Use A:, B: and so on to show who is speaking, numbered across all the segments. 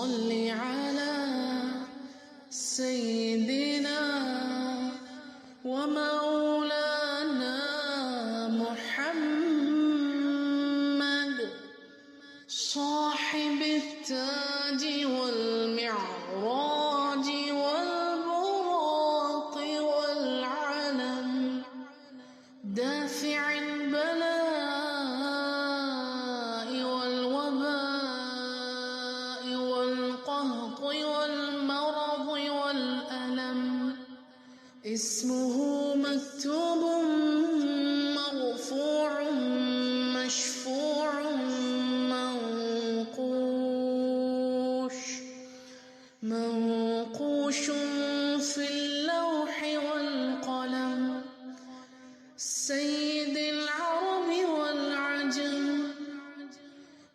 A: صل على سيدنا ومولانا محمد صاحب التاج والمعراج والبراق والعلم دافع البلاء والوباء والقهط والمرض والألم اسمه مكتوب مرفوع مشفوع منقوش في اللوح والقلم سيد العرب والعجم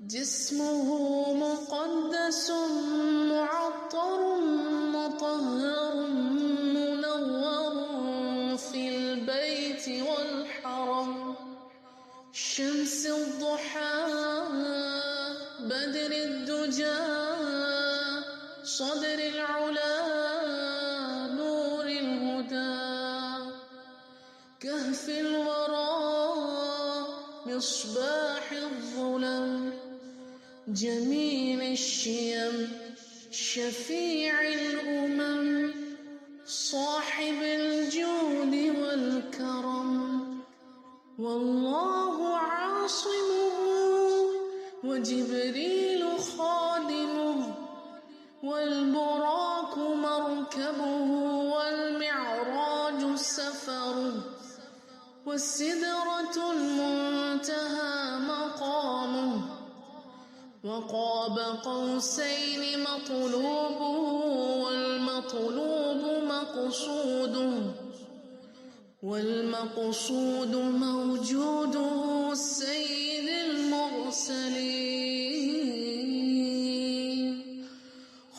A: جسمه مقدس معطر مطهر منور في البيت والحرم شمس الضحى بدر الدجى صدر العلا نور الهدى كهف الورى مصباح الظلم جميل الشيم شفيع الأمم صاحب الجود والكرم والله عاصمه وجبريل خادمه والبراق مركبه والمعراج سفره والسدرة المنتهى مقامه وقاب قوسين مطلوبه والمطلوب والمقصود موجوده سيد المرسلين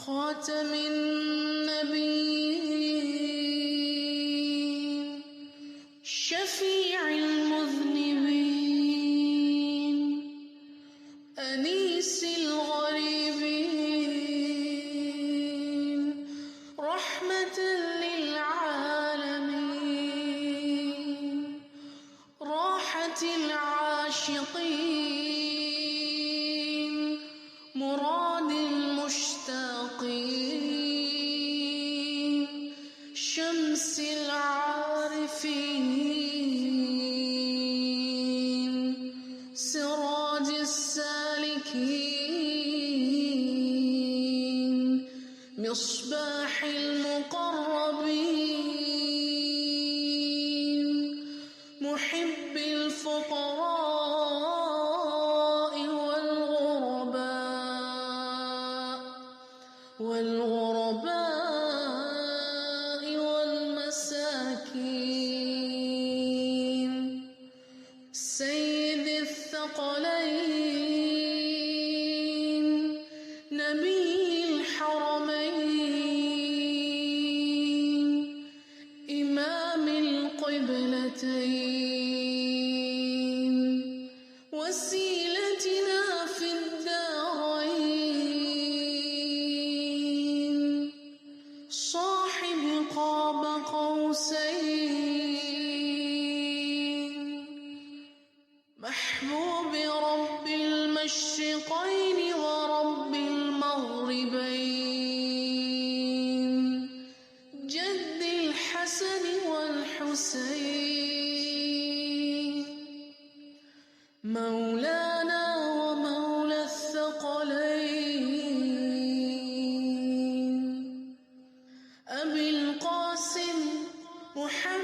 A: خاتم النبيين شفيع المذنبين أنيس الغريبين رحمة للعالمين راحة العاشقين مراد المشتاقين شمس العارفين سراج السالكين مصباح المقربين محب الفقراء والغرباء والمساكين سيد الثقلين نبي الحرمين إمام القبلتين وسيلتنا في الدارين صاحب قاب قوسين محبوب رب المشرقين ورب المغربين جد الحسن والحسين مولانا ومولى الثقلين أبي القاسم محمد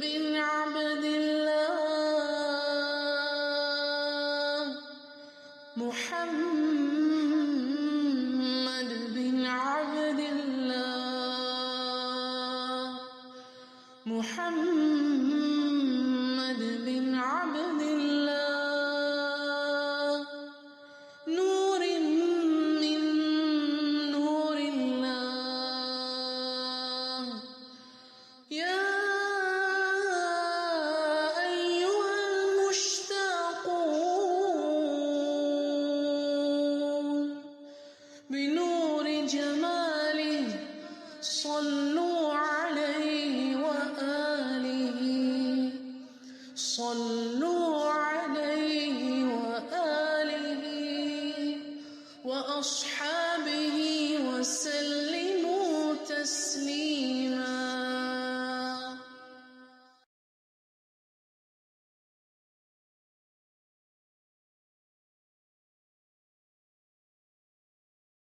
A: بن عبد الله محمد بن عبد الله محمد بن عبد الله نور من نور الله يا أيها المشتاقون النور